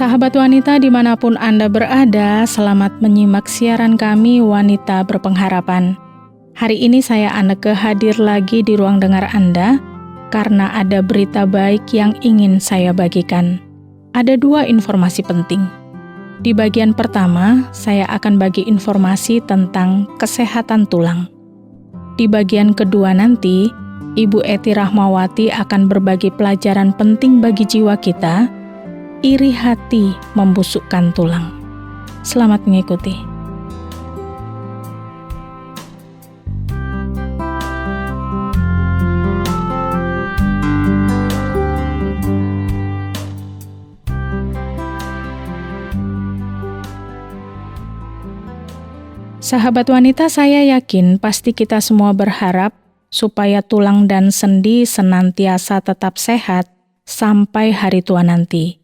Sahabat wanita dimanapun Anda berada, selamat menyimak siaran kami Wanita Berpengharapan. Hari ini saya Anneke hadir lagi di ruang dengar Anda, karena ada berita baik yang ingin saya bagikan. Ada 2 informasi penting. Di bagian pertama, saya akan bagi informasi tentang kesehatan tulang. Di bagian kedua nanti, Ibu Eti Rahmawati akan berbagi pelajaran penting bagi jiwa kita, iri hati membusukkan tulang. Selamat mengikuti. Sahabat wanita, saya yakin pasti kita semua berharap supaya tulang dan sendi senantiasa tetap sehat sampai hari tua nanti.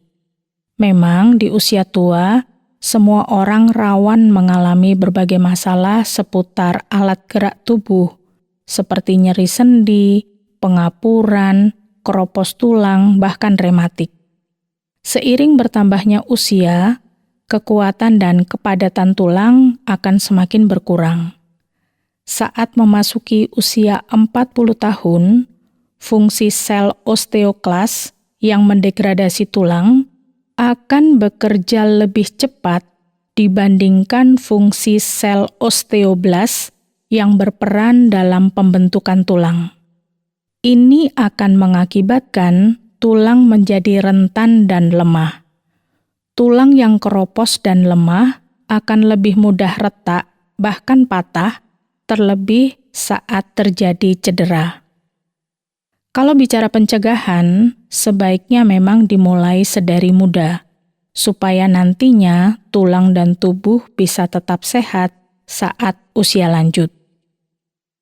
Memang di usia tua, semua orang rawan mengalami berbagai masalah seputar alat gerak tubuh, seperti nyeri sendi, pengapuran, keropos tulang, bahkan rematik. Seiring bertambahnya usia, kekuatan dan kepadatan tulang akan semakin berkurang. Saat memasuki usia 40 tahun, fungsi sel osteoklas yang mendegradasi tulang akan bekerja lebih cepat dibandingkan fungsi sel osteoblas yang berperan dalam pembentukan tulang. Ini akan mengakibatkan tulang menjadi rentan dan lemah. Tulang yang keropos dan lemah akan lebih mudah retak, bahkan patah, terlebih saat terjadi cedera. Kalau bicara pencegahan, sebaiknya memang dimulai sedari muda, supaya nantinya tulang dan tubuh bisa tetap sehat saat usia lanjut.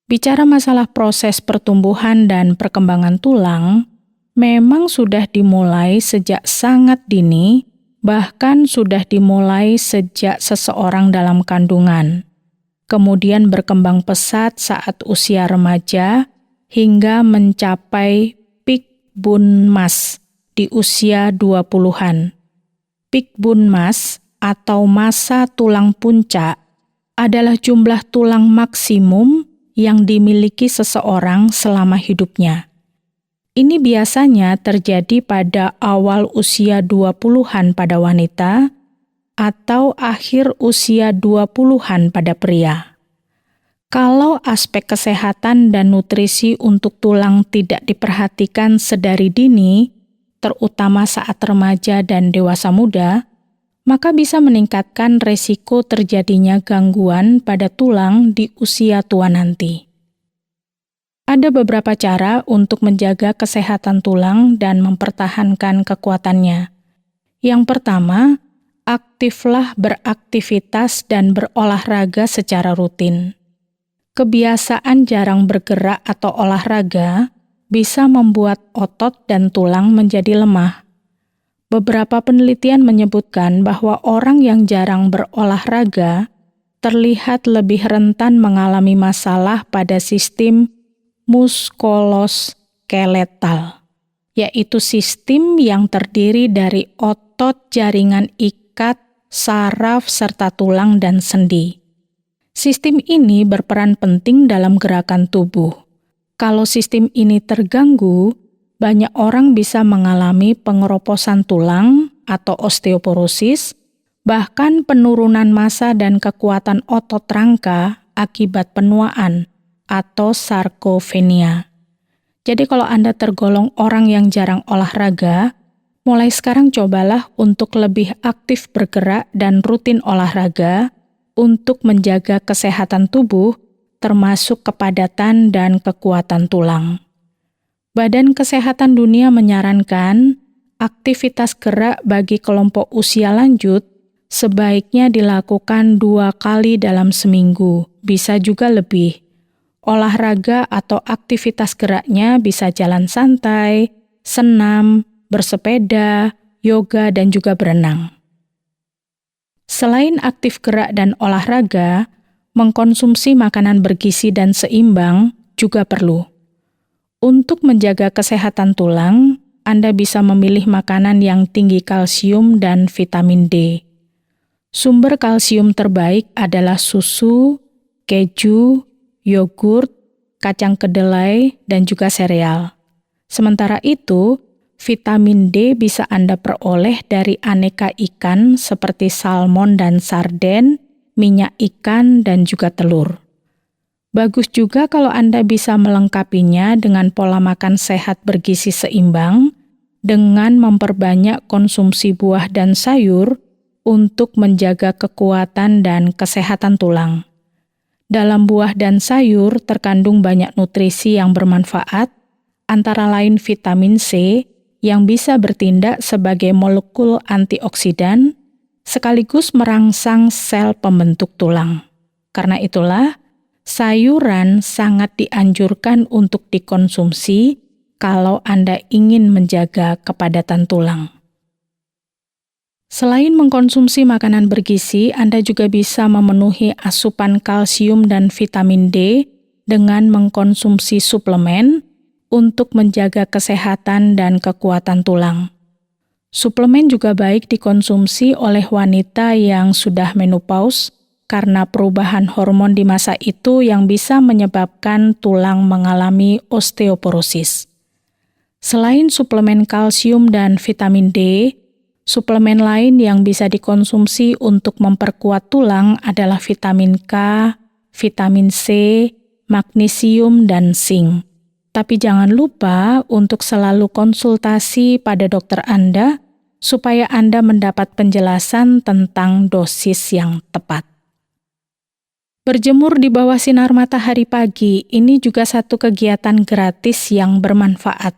Bicara masalah proses pertumbuhan dan perkembangan tulang, memang sudah dimulai sejak sangat dini, bahkan sudah dimulai sejak seseorang dalam kandungan. Kemudian berkembang pesat saat usia remaja, hingga mencapai peak bone mass di usia 20-an. Peak bone mass atau massa tulang puncak adalah jumlah tulang maksimum yang dimiliki seseorang selama hidupnya. Ini biasanya terjadi pada awal usia 20-an pada wanita atau akhir usia 20-an pada pria. Kalau aspek kesehatan dan nutrisi untuk tulang tidak diperhatikan sedari dini, terutama saat remaja dan dewasa muda, maka bisa meningkatkan resiko terjadinya gangguan pada tulang di usia tua nanti. Ada beberapa cara untuk menjaga kesehatan tulang dan mempertahankan kekuatannya. Yang pertama, aktiflah beraktivitas dan berolahraga secara rutin. Kebiasaan jarang bergerak atau olahraga bisa membuat otot dan tulang menjadi lemah. Beberapa penelitian menyebutkan bahwa orang yang jarang berolahraga terlihat lebih rentan mengalami masalah pada sistem muskuloskeletal, yaitu sistem yang terdiri dari otot, jaringan ikat, saraf, serta tulang dan sendi. Sistem ini berperan penting dalam gerakan tubuh. Kalau sistem ini terganggu, banyak orang bisa mengalami pengeroposan tulang atau osteoporosis, bahkan penurunan massa dan kekuatan otot rangka akibat penuaan atau sarkofenia. Jadi kalau Anda tergolong orang yang jarang olahraga, mulai sekarang cobalah untuk lebih aktif bergerak dan rutin olahraga untuk menjaga kesehatan tubuh, termasuk kepadatan dan kekuatan tulang. Badan Kesehatan Dunia menyarankan aktivitas gerak bagi kelompok usia lanjut sebaiknya dilakukan 2 kali dalam seminggu, bisa juga lebih. Olahraga atau aktivitas geraknya bisa jalan santai, senam, bersepeda, yoga, dan juga berenang. Selain aktif gerak dan olahraga, mengkonsumsi makanan bergizi dan seimbang juga perlu. Untuk menjaga kesehatan tulang, Anda bisa memilih makanan yang tinggi kalsium dan vitamin D. Sumber kalsium terbaik adalah susu, keju, yogurt, kacang kedelai, dan juga sereal. Sementara itu, vitamin D bisa Anda peroleh dari aneka ikan seperti salmon dan sarden, minyak ikan, dan juga telur. Bagus juga kalau Anda bisa melengkapinya dengan pola makan sehat bergizi seimbang dengan memperbanyak konsumsi buah dan sayur untuk menjaga kekuatan dan kesehatan tulang. Dalam buah dan sayur terkandung banyak nutrisi yang bermanfaat, antara lain vitamin C yang bisa bertindak sebagai molekul antioksidan sekaligus merangsang sel pembentuk tulang. Karena itulah, sayuran sangat dianjurkan untuk dikonsumsi kalau Anda ingin menjaga kepadatan tulang. Selain mengkonsumsi makanan bergizi, Anda juga bisa memenuhi asupan kalsium dan vitamin D dengan mengkonsumsi suplemen untuk menjaga kesehatan dan kekuatan tulang. Suplemen juga baik dikonsumsi oleh wanita yang sudah menopause karena perubahan hormon di masa itu yang bisa menyebabkan tulang mengalami osteoporosis. Selain suplemen kalsium dan vitamin D, suplemen lain yang bisa dikonsumsi untuk memperkuat tulang adalah vitamin K, vitamin C, magnesium, dan zinc. Tapi jangan lupa untuk selalu konsultasi pada dokter Anda supaya Anda mendapat penjelasan tentang dosis yang tepat. Berjemur di bawah sinar matahari pagi ini juga satu kegiatan gratis yang bermanfaat.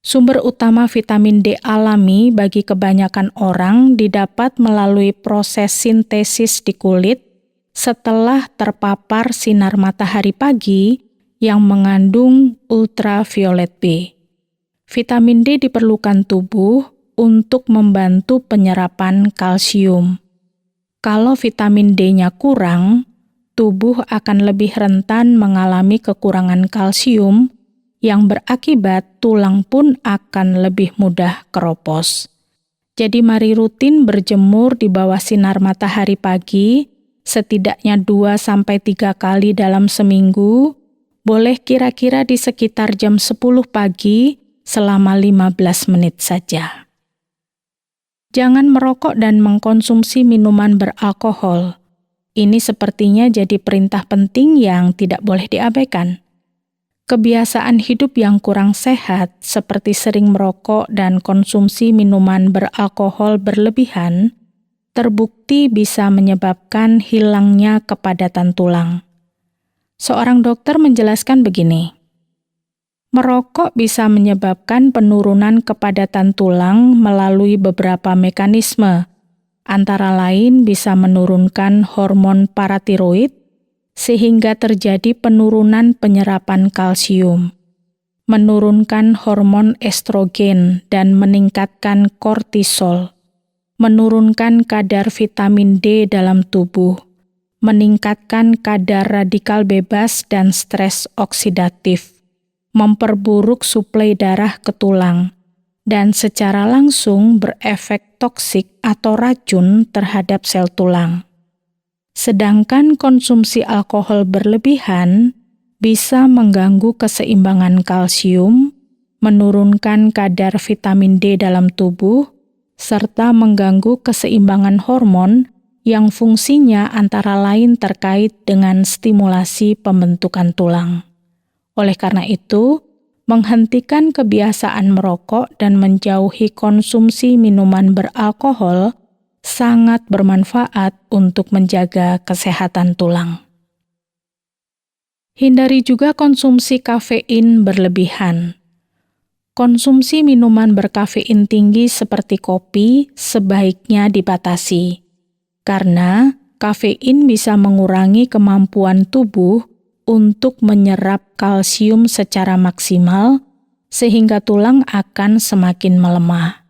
Sumber utama vitamin D alami bagi kebanyakan orang didapat melalui proses sintesis di kulit setelah terpapar sinar matahari pagi yang mengandung ultraviolet B. Vitamin D diperlukan tubuh untuk membantu penyerapan kalsium. Kalau vitamin D-nya kurang, tubuh akan lebih rentan mengalami kekurangan kalsium yang berakibat tulang pun akan lebih mudah keropos. Jadi mari rutin berjemur di bawah sinar matahari pagi, setidaknya 2-3 kali dalam seminggu, boleh kira-kira di sekitar jam 10 pagi selama 15 menit saja. Jangan merokok dan mengkonsumsi minuman beralkohol. Ini sepertinya jadi perintah penting yang tidak boleh diabaikan. Kebiasaan hidup yang kurang sehat seperti sering merokok dan konsumsi minuman beralkohol berlebihan terbukti bisa menyebabkan hilangnya kepadatan tulang. Seorang dokter menjelaskan begini, merokok bisa menyebabkan penurunan kepadatan tulang melalui beberapa mekanisme, antara lain bisa menurunkan hormon paratiroid, sehingga terjadi penurunan penyerapan kalsium, menurunkan hormon estrogen dan meningkatkan kortisol, menurunkan kadar vitamin D dalam tubuh, meningkatkan kadar radikal bebas dan stres oksidatif, memperburuk suplai darah ke tulang, dan secara langsung berefek toksik atau racun terhadap sel tulang. Sedangkan konsumsi alkohol berlebihan bisa mengganggu keseimbangan kalsium, menurunkan kadar vitamin D dalam tubuh, serta mengganggu keseimbangan hormon yang fungsinya antara lain terkait dengan stimulasi pembentukan tulang. Oleh karena itu, menghentikan kebiasaan merokok dan menjauhi konsumsi minuman beralkohol sangat bermanfaat untuk menjaga kesehatan tulang. Hindari juga konsumsi kafein berlebihan. Konsumsi minuman berkafein tinggi seperti kopi sebaiknya dibatasi, karena kafein bisa mengurangi kemampuan tubuh untuk menyerap kalsium secara maksimal, sehingga tulang akan semakin melemah.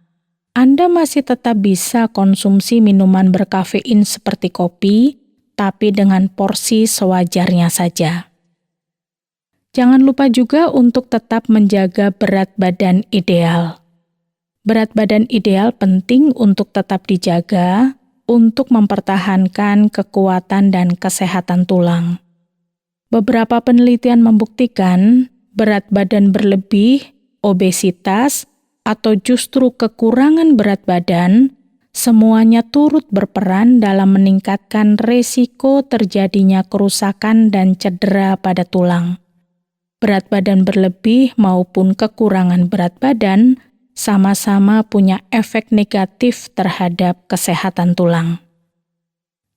Anda masih tetap bisa konsumsi minuman berkafein seperti kopi, tapi dengan porsi sewajarnya saja. Jangan lupa juga untuk tetap menjaga berat badan ideal. Berat badan ideal penting untuk tetap dijaga untuk mempertahankan kekuatan dan kesehatan tulang. Beberapa penelitian membuktikan berat badan berlebih, obesitas, atau justru kekurangan berat badan, semuanya turut berperan dalam meningkatkan resiko terjadinya kerusakan dan cedera pada tulang. Berat badan berlebih maupun kekurangan berat badan sama-sama punya efek negatif terhadap kesehatan tulang.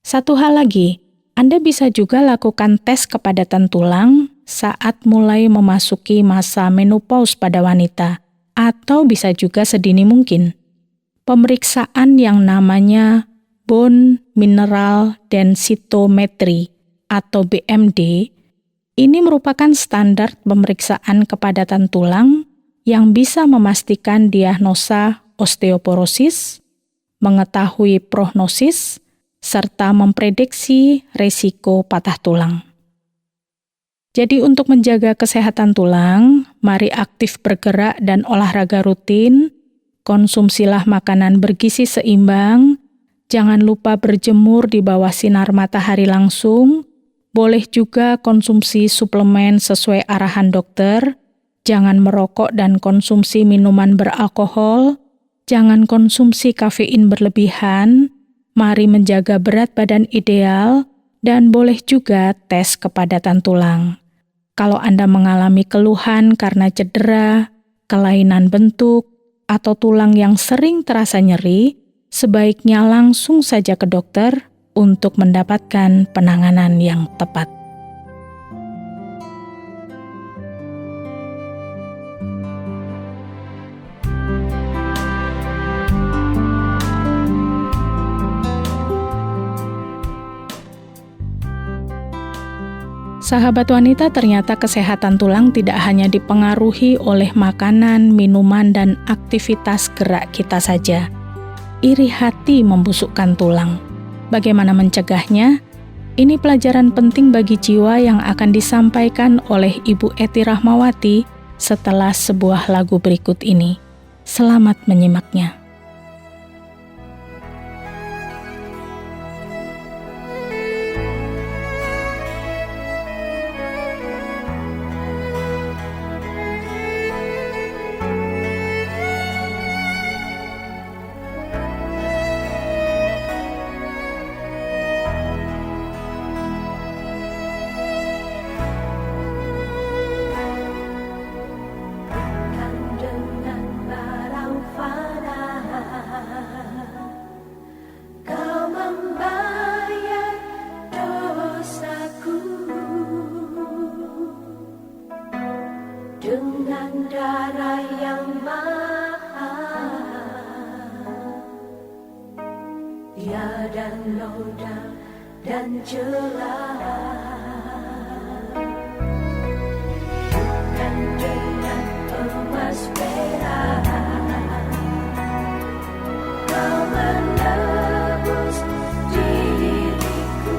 Satu hal lagi, Anda bisa juga lakukan tes kepadatan tulang saat mulai memasuki masa menopause pada wanita, atau bisa juga sedini mungkin. Pemeriksaan yang namanya Bone Mineral Densitometry atau BMD ini merupakan standar pemeriksaan kepadatan tulang yang bisa memastikan diagnosa osteoporosis, mengetahui prognosis, serta memprediksi risiko patah tulang. Jadi untuk menjaga kesehatan tulang, mari aktif bergerak dan olahraga rutin, konsumsilah makanan bergizi seimbang, jangan lupa berjemur di bawah sinar matahari langsung, boleh juga konsumsi suplemen sesuai arahan dokter, jangan merokok dan konsumsi minuman beralkohol, jangan konsumsi kafein berlebihan, mari menjaga berat badan ideal, dan boleh juga tes kepadatan tulang. Kalau Anda mengalami keluhan karena cedera, kelainan bentuk, atau tulang yang sering terasa nyeri, sebaiknya langsung saja ke dokter untuk mendapatkan penanganan yang tepat. Sahabat wanita, ternyata kesehatan tulang tidak hanya dipengaruhi oleh makanan, minuman, dan aktivitas gerak kita saja. Iri hati membusukkan tulang. Bagaimana mencegahnya? Ini pelajaran penting bagi jiwa yang akan disampaikan oleh Ibu Eti Rahmawati setelah sebuah lagu berikut ini. Selamat menyimaknya. Dengan darah yang mahal, tiada noda dan celah. Bukan dengan emas perak kau menebus diriku,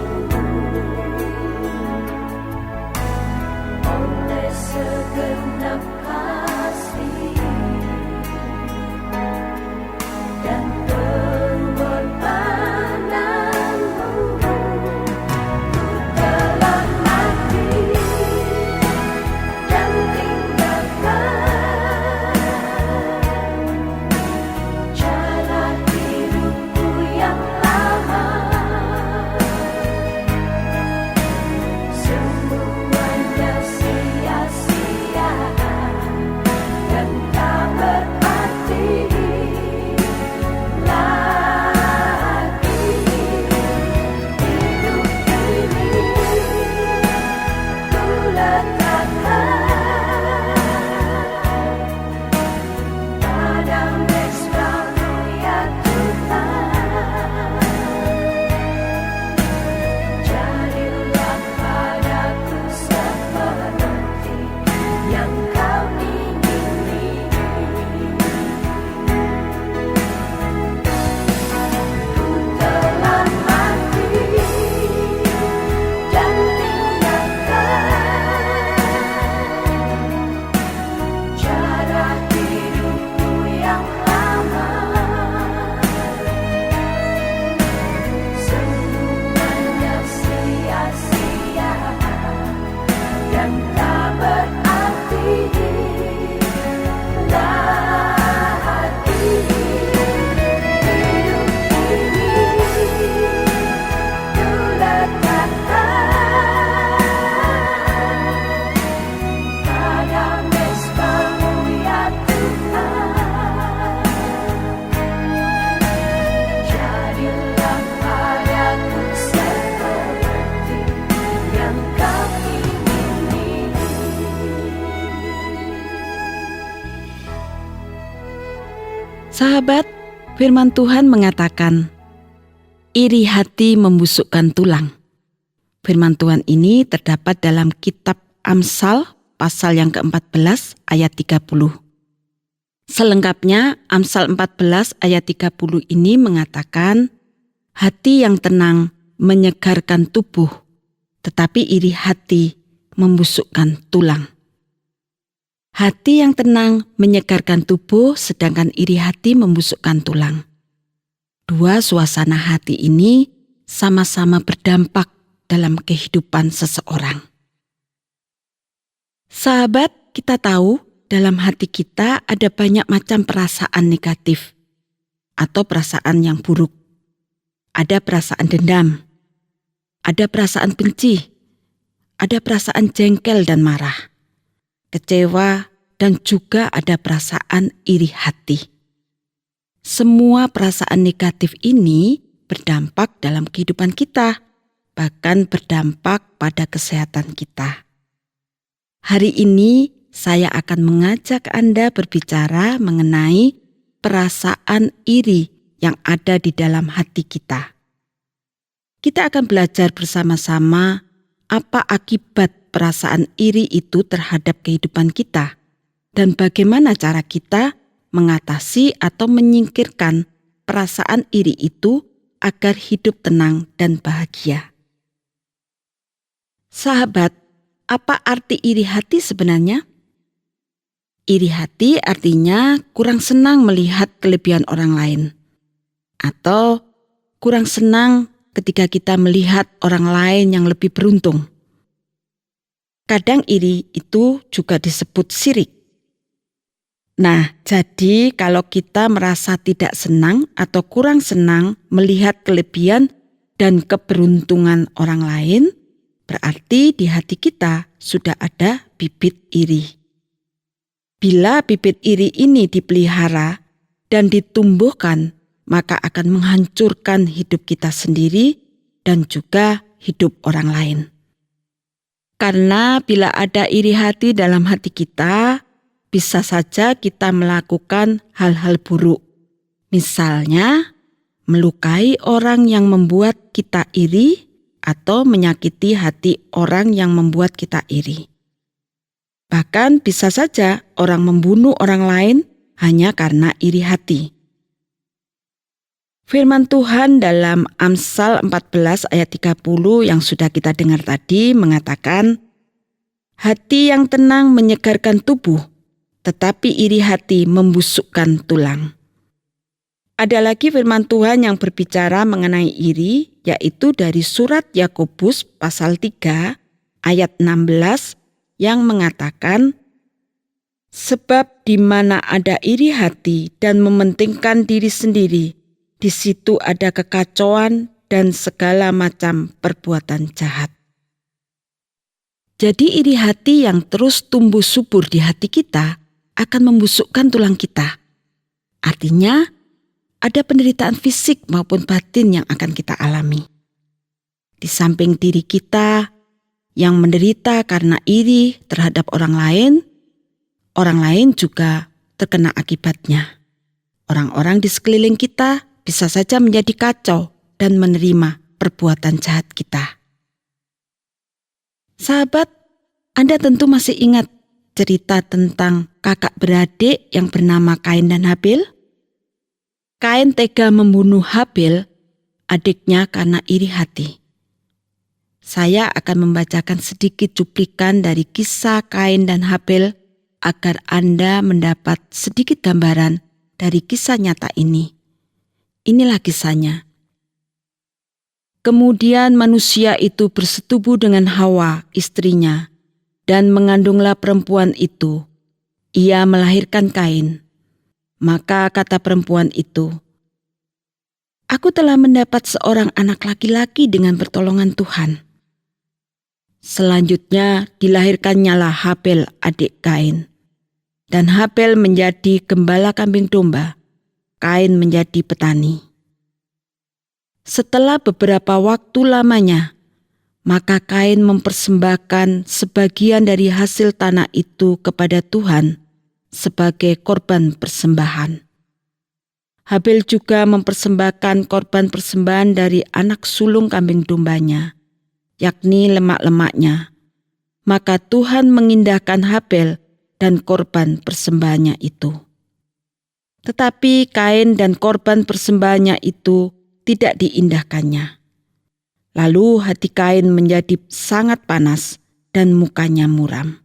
oleh segenap kasih dan pengorbananmu, ku telah mati dan tinggalkan cara hidupku yang lama. Semuanya sia-sia dan tak berarti lagi. Hidup ini ku letakkan pada mesra-Mu ya Tuhan. Jadilah padaku seperti yang Kau ingini. Ku telah mati dan tinggalkan yang tak berarti. Hati hidup ini ku letakkan pada mesbah-Mu ya Tuhan. Jadilah padaku seperti yang Kau ingini. Sahabat, firman Tuhan mengatakan, iri hati membusukkan tulang. Firman Tuhan ini terdapat dalam kitab Amsal pasal yang ke-14 ayat 30. Selengkapnya Amsal 14 ayat 30 ini mengatakan, hati yang tenang menyegarkan tubuh, tetapi iri hati membusukkan tulang. Hati yang tenang menyegarkan tubuh, sedangkan iri hati membusukkan tulang. Dua suasana hati ini sama-sama berdampak dalam kehidupan seseorang. Sahabat, kita tahu dalam hati kita ada banyak macam perasaan negatif atau perasaan yang buruk. Ada perasaan dendam, ada perasaan benci, ada perasaan jengkel dan marah, kecewa, dan juga ada perasaan iri hati. Semua perasaan negatif ini berdampak dalam kehidupan kita, bahkan berdampak pada kesehatan kita. Hari ini saya akan mengajak Anda berbicara mengenai perasaan iri yang ada di dalam hati kita. Kita akan belajar bersama-sama apa akibat perasaan iri itu terhadap kehidupan kita dan bagaimana cara kita mengatasi atau menyingkirkan perasaan iri itu agar hidup tenang dan bahagia. Sahabat, apa arti iri hati sebenarnya? Iri hati artinya kurang senang melihat kelebihan orang lain, atau kurang senang ketika kita melihat orang lain yang lebih beruntung. Kadang iri itu juga disebut sirik. Nah, jadi kalau kita merasa tidak senang atau kurang senang melihat kelebihan dan keberuntungan orang lain, berarti di hati kita sudah ada bibit iri. Bila bibit iri ini dipelihara dan ditumbuhkan, maka akan menghancurkan hidup kita sendiri dan juga hidup orang lain. Karena bila ada iri hati dalam hati kita, bisa saja kita melakukan hal-hal buruk. Misalnya, melukai orang yang membuat kita iri atau menyakiti hati orang yang membuat kita iri. Bahkan bisa saja orang membunuh orang lain hanya karena iri hati. Firman Tuhan dalam Amsal 14 ayat 30 yang sudah kita dengar tadi mengatakan, hati yang tenang menyegarkan tubuh, tetapi iri hati membusukkan tulang. Ada lagi firman Tuhan yang berbicara mengenai iri, yaitu dari surat Yakobus pasal 3 ayat 16 yang mengatakan, sebab di mana ada iri hati dan mementingkan diri sendiri, di situ ada kekacauan dan segala macam perbuatan jahat. Jadi iri hati yang terus tumbuh subur di hati kita akan membusukkan tulang kita. Artinya, ada penderitaan fisik maupun batin yang akan kita alami. Di samping diri kita yang menderita karena iri terhadap orang lain juga terkena akibatnya. Orang-orang di sekeliling kita bisa saja menjadi kacau dan menerima perbuatan jahat kita. Sahabat, Anda tentu masih ingat cerita tentang kakak beradik yang bernama Kain dan Habil? Kain tega membunuh Habil, adiknya, karena iri hati. Saya akan membacakan sedikit cuplikan dari kisah Kain dan Habil agar Anda mendapat sedikit gambaran dari kisah nyata ini. Inilah kisahnya. Kemudian manusia itu bersetubuh dengan Hawa, istrinya, Dan mengandunglah perempuan itu. Ia melahirkan Kain. Maka kata perempuan itu, "Aku telah mendapat seorang anak laki-laki dengan pertolongan Tuhan." Selanjutnya dilahirkannyalah Habel adik Kain. Dan Habel menjadi gembala kambing domba, Kain menjadi petani. Setelah beberapa waktu lamanya, maka Kain mempersembahkan sebagian dari hasil tanah itu kepada Tuhan sebagai korban persembahan. Habel juga mempersembahkan korban persembahan dari anak sulung kambing dombanya, yakni lemak-lemaknya. Maka Tuhan mengindahkan Habel dan korban persembahannya itu. Tetapi Kain dan korban persembahannya itu tidak diindahkannya. Lalu hati Kain menjadi sangat panas dan mukanya muram.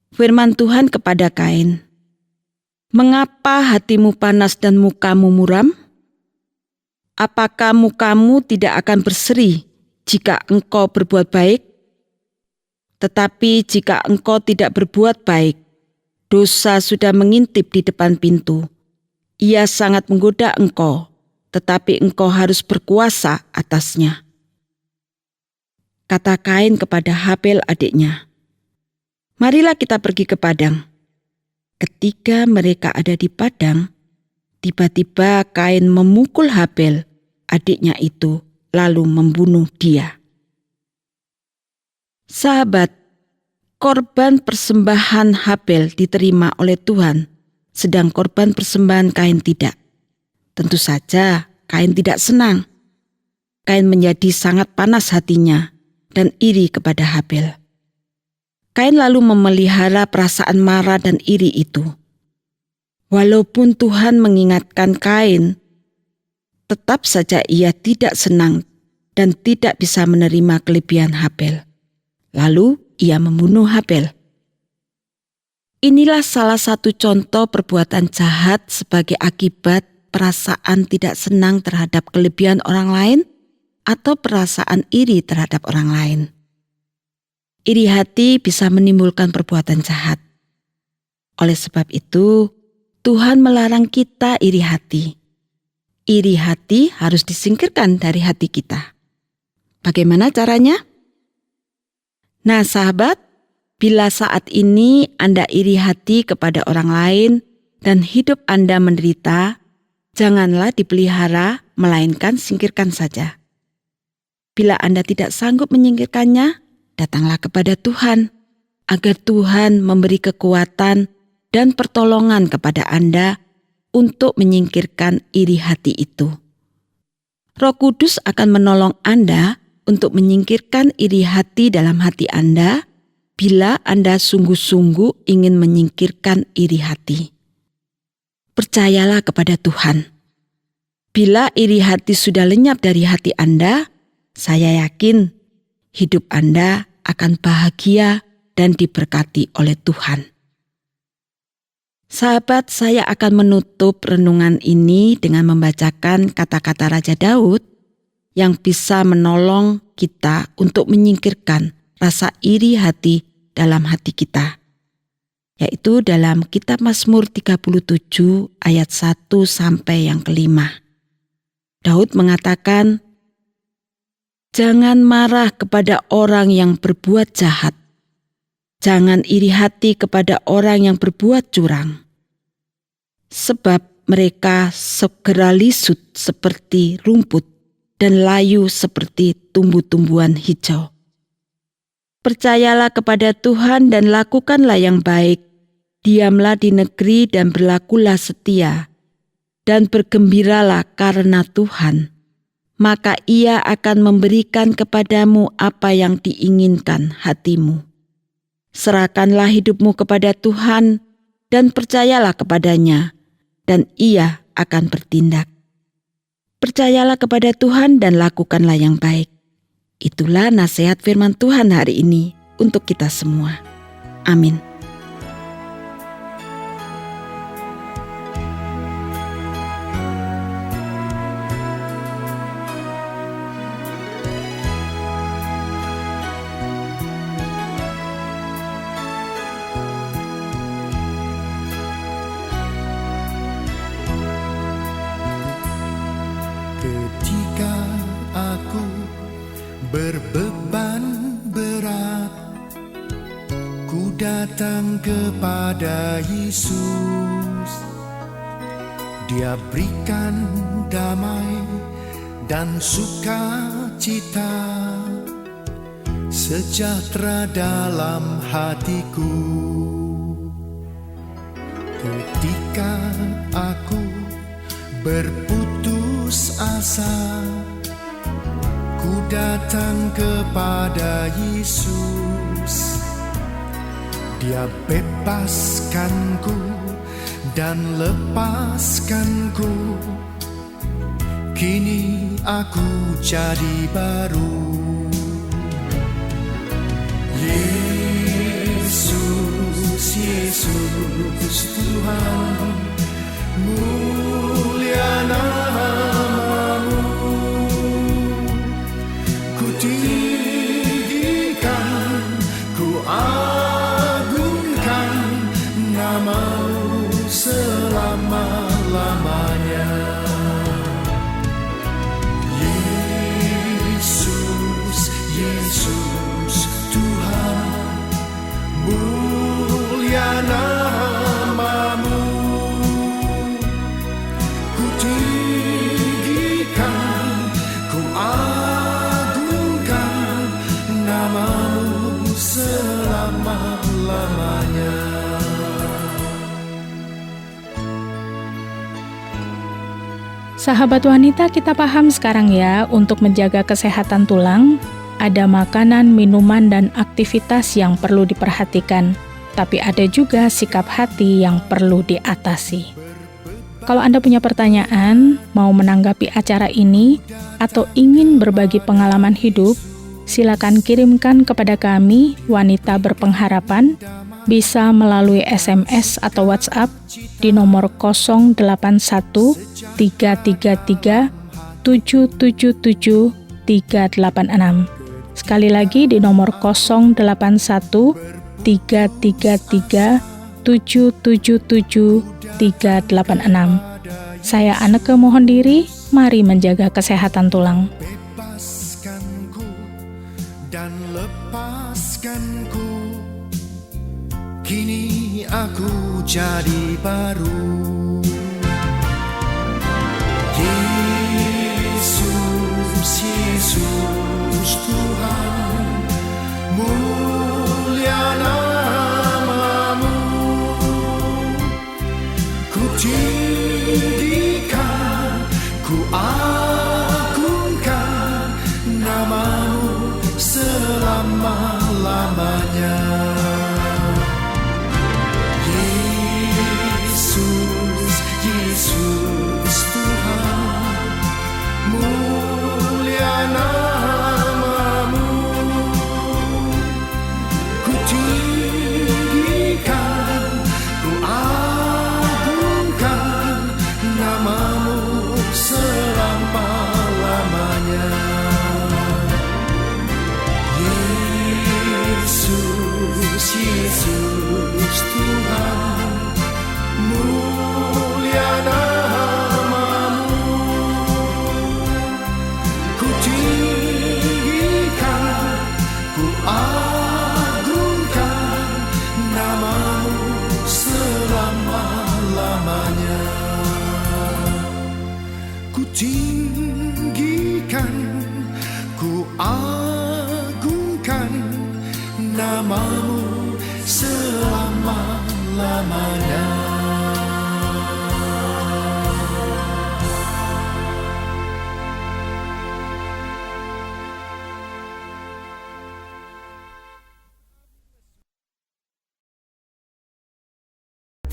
Firman Tuhan kepada Kain, "Mengapa hatimu panas dan mukamu muram? Apakah mukamu tidak akan berseri jika engkau berbuat baik? Tetapi jika engkau tidak berbuat baik, dosa sudah mengintip di depan pintu. Ia sangat menggoda engkau, tetapi engkau harus berkuasa atasnya." Kata Kain kepada Habel adiknya, "Marilah kita pergi ke padang." Ketika mereka ada di padang, tiba-tiba Kain memukul Habel, adiknya itu, lalu membunuh dia. Sahabat, korban persembahan Habel diterima oleh Tuhan, sedang korban persembahan Kain tidak. Tentu saja Kain tidak senang. Kain menjadi sangat panas hatinya dan iri kepada Habel. Kain lalu memelihara perasaan marah dan iri itu. Walaupun Tuhan mengingatkan Kain, tetap saja ia tidak senang dan tidak bisa menerima kelebihan Habel. Lalu ia membunuh Habel. Inilah salah satu contoh perbuatan jahat sebagai akibat perasaan tidak senang terhadap kelebihan orang lain atau perasaan iri terhadap orang lain. Iri hati bisa menimbulkan perbuatan jahat. Oleh sebab itu, Tuhan melarang kita iri hati. Iri hati harus disingkirkan dari hati kita. Bagaimana caranya? Nah sahabat, bila saat ini Anda iri hati kepada orang lain dan hidup Anda menderita, janganlah dipelihara, melainkan singkirkan saja. Bila Anda tidak sanggup menyingkirkannya, datanglah kepada Tuhan, agar Tuhan memberi kekuatan dan pertolongan kepada Anda untuk menyingkirkan iri hati itu. Roh Kudus akan menolong Anda untuk menyingkirkan iri hati dalam hati Anda bila Anda sungguh-sungguh ingin menyingkirkan iri hati. Percayalah kepada Tuhan. Bila iri hati sudah lenyap dari hati Anda, saya yakin hidup Anda akan bahagia dan diberkati oleh Tuhan. Sahabat, saya akan menutup renungan ini dengan membacakan kata-kata Raja Daud yang bisa menolong kita untuk menyingkirkan rasa iri hati dalam hati kita, yaitu dalam kitab Mazmur 37 ayat 1 sampai yang kelima. Daud mengatakan, "Jangan marah kepada orang yang berbuat jahat. Jangan iri hati kepada orang yang berbuat curang. Sebab mereka segera lisut seperti rumput dan layu seperti tumbuh-tumbuhan hijau. Percayalah kepada Tuhan dan lakukanlah yang baik. Diamlah di negeri dan berlakulah setia. Dan bergembiralah karena Tuhan. Maka Ia akan memberikan kepadamu apa yang diinginkan hatimu. Serahkanlah hidupmu kepada Tuhan dan percayalah kepadanya, dan Ia akan bertindak. Percayalah kepada Tuhan dan lakukanlah yang baik." Itulah nasihat firman Tuhan hari ini untuk kita semua. Amin. datang kepada Yesus. Dia berikan damai dan sukacita, sejahtera dalam hatiku. Ketika aku berputus asa, ku datang kepada Yesus. Dia bebaskanku dan lepaskanku. Kini aku jadi baru. Yesus, Yesus Tuhan, mulia nama-Mu. Ku tinggikan, ku agungkan nama-Mu selama-lamanya. Yesus, Yesus Tuhan, mulia nama-Mu. Ku tinggikan, ku agungkan nama-Mu selama-lamanya. Sahabat wanita, kita paham sekarang ya, untuk menjaga kesehatan tulang, ada makanan, minuman, dan aktivitas yang perlu diperhatikan. Tapi ada juga sikap hati yang perlu diatasi. Kalau Anda punya pertanyaan, mau menanggapi acara ini, atau ingin berbagi pengalaman hidup, silakan kirimkan kepada kami, Wanita Berpengharapan, bisa melalui SMS atau WhatsApp di nomor 081 333 777 386. Sekali lagi di nomor 081 333 777 386. Saya Anneke mohon diri, mari menjaga kesehatan tulang. Bebaskanku dan lepaskanku. Kini aku jadi baru. Yesus, Yesus Tuhan, mulia nama-Mu. Ku tinggikan, ku agungkan nama-Mu selama-lamanya. Yesus, Yesus Tuhan, mulia nama-Mu. Ku tinggikan, ku agungkan nama-Mu selama-lamanya. Yesus, Yesus Tuhan, mulia nama-Mu. Ku tinggikan, ku agungkan nama-Mu selama-lamanya. Ku tinggikan, ku agungkan nama-Mu selama-lamanya.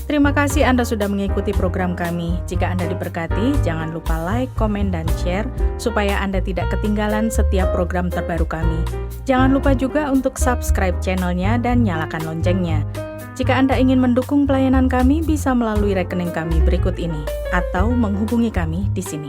Terima kasih Anda sudah mengikuti program kami. Jika Anda diberkati, jangan lupa like, komen, dan share supaya Anda tidak ketinggalan setiap program terbaru kami. Jangan lupa juga untuk subscribe channelnya dan nyalakan loncengnya. Jika Anda ingin mendukung pelayanan kami, bisa melalui rekening kami berikut ini atau menghubungi kami di sini.